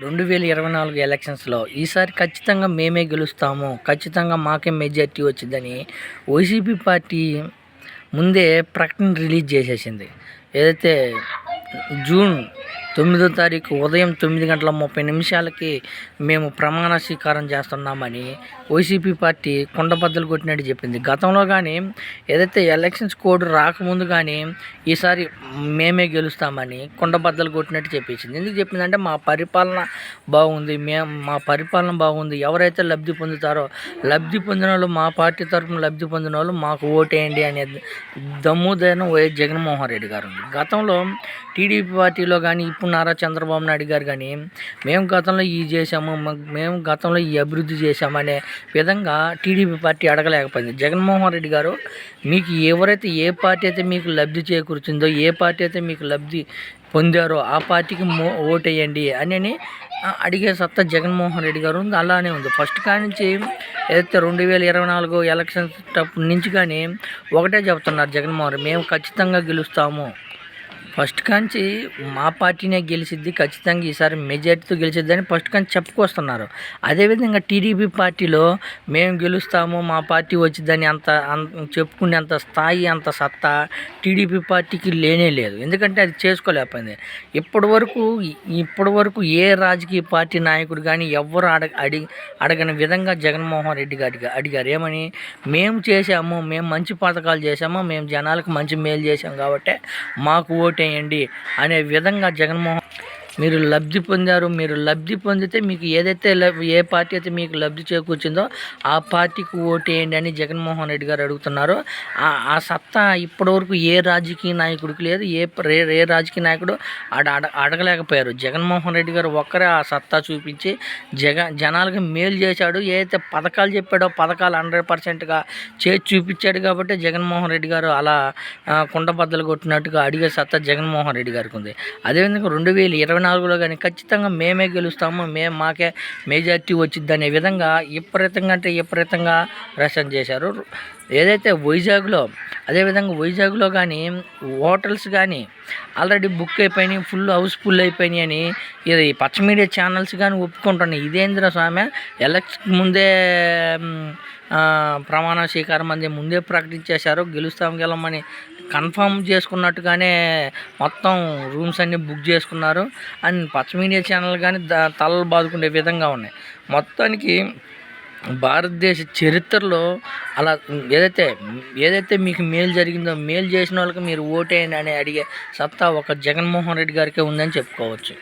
2024 ఎలక్షన్స్‌లో ఈసారి ఖచ్చితంగా మేమే గెలుస్తాము, ఖచ్చితంగా మాకే మెజారిటీ వచ్చిద్దని వైసీపీ పార్టీ ముందే ప్రకటన రిలీజ్ చేసేసింది. ఏదైతే జూన్ 9వ తారీఖు ఉదయం 9:30 మేము ప్రమాణ స్వీకారం చేస్తున్నామని వైసీపీ పార్టీ కుండబద్దలు కొట్టినట్టు చెప్పింది. గతంలో కానీ ఏదైతే ఎలక్షన్స్ కోడ్ రాకముందు కానీ ఈసారి మేమే గెలుస్తామని కుండబద్దలు కొట్టినట్టు చెప్పించింది. ఎందుకు చెప్పిందంటే మా పరిపాలన బాగుంది, మా పరిపాలన బాగుంది, ఎవరైతే లబ్ధి పొందుతారో లబ్ధి పొందిన వాళ్ళు, మా పార్టీ తరఫున లబ్ధి పొందిన వాళ్ళు మాకు ఓటేయండి అనే దమ్ముదైన వైఎస్ జగన్మోహన్ రెడ్డి గారు ఉంది. గతంలో టీడీపీ పార్టీలో కానీ ఇప్పుడు నారా చంద్రబాబు నాయుడు గారు కానీ మేము గతంలో ఈ చేసాము, మేము గతంలో ఈ అభివృద్ధి చేశామనే విధంగా టీడీపీ పార్టీ అడగలేకపోయింది. జగన్మోహన్ రెడ్డి గారు మీకు ఎవరైతే ఏ పార్టీ అయితే మీకు లబ్ధి చేకూర్చిందో, ఏ పార్టీ అయితే మీకు లబ్ధి పొందారో ఆ పార్టీకి ఓటేయండి అని అడిగే సత్తా జగన్మోహన్ రెడ్డి గారు ఉంది. అలానే ఉంది. ఫస్ట్ కానించి ఏదైతే 2024 ఎలక్షన్స్ నుంచి కానీ ఒకటే చెప్తున్నారు జగన్మోహన్ రెడ్డి, మేము ఖచ్చితంగా గెలుస్తాము, ఫస్ట్ కాంచి మా పార్టీనే గెలిచిద్ది, ఖచ్చితంగా ఈసారి మెజార్టీతో గెలిచిద్దని ఫస్ట్ కాంచి చెప్పుకొస్తున్నారు. అదేవిధంగా టీడీపీ పార్టీలో మేము గెలుస్తాము, మా పార్టీ వచ్చిద్దని చెప్పుకునేంత స్థాయి, అంత సత్తా టీడీపీ పార్టీకి లేనే లేదు. ఎందుకంటే అది చేసుకోలేకపోయింది. ఇప్పటి వరకు ఏ రాజకీయ పార్టీ నాయకుడు కానీ ఎవ్వరు అడగని విధంగా జగన్మోహన్ రెడ్డి గారికి అడిగారు. ఏమని? మేము చేసాము, మేము మంచి పథకాలు చేసాము, మేము జనాలకు మంచి మేలు చేసాం కాబట్టి మాకు ఓటేయండి అనే విధంగా జగన్మోహన్, మీరు లబ్ధి పొందారు, మీరు లబ్ధి పొందితే మీకు ఏదైతే ఏ పార్టీ అయితే మీకు లబ్ధి చేకూర్చిందో ఆ పార్టీకి ఓటేయండి అని జగన్మోహన్ రెడ్డి గారు అడుగుతున్నారు. ఆ సత్తా ఇప్పటివరకు ఏ రాజకీయ నాయకుడికి లేదు. ఏ రాజకీయ నాయకుడు అడగలేకపోయారు. జగన్మోహన్ రెడ్డి గారు ఒక్కరే ఆ సత్తా చూపించి జనాలకు మేలు చేశాడు. ఏదైతే పథకాలు చెప్పాడో పథకాలు 100%గా చేసి చూపించాడు కాబట్టి జగన్మోహన్ రెడ్డి గారు అలా కుండబద్దలు కొట్టినట్టుగా అడిగే సత్తా జగన్మోహన్ రెడ్డి గారికి ఉంది. అదేవిధంగా 2024లో కానీ ఖచ్చితంగా మేమే గెలుస్తాము, మాకే మెజార్టీ వచ్చిద్ది అనే విధంగా విపరీతంగా ప్రశ్న చేశారు. ఏదైతే వైజాగ్లో కానీ హోటల్స్ కానీ ఆల్రెడీ బుక్ అయిపోయినాయి, హౌస్ఫుల్ అయిపోయినాయి అని ఇది పచ్చ మీడియా ఛానల్స్ కానీ ఒప్పుకుంటున్నాయి. ఇదేంద్ర స్వామి, ఎలక్షన్ ముందే ప్రమాణ స్వీకారం ముందే ప్రకటించేశారు, గెలమని కన్ఫర్మ్ చేసుకున్నట్టుగానే మొత్తం రూమ్స్ అన్నీ బుక్ చేసుకున్నారు అని పచ్చ మీడియా ఛానల్ కానీ తలలు బాదుకునే విధంగా ఉన్నాయి. మొత్తానికి భారతదేశ చరిత్రలో అలా ఏదైతే మీకు మేలు జరిగిందో, మేలు చేసిన వాళ్ళకి మీరు ఓటేయండి అని అడిగే సత్తా ఒక జగన్మోహన్ రెడ్డి గారికే ఉందని చెప్పుకోవచ్చు.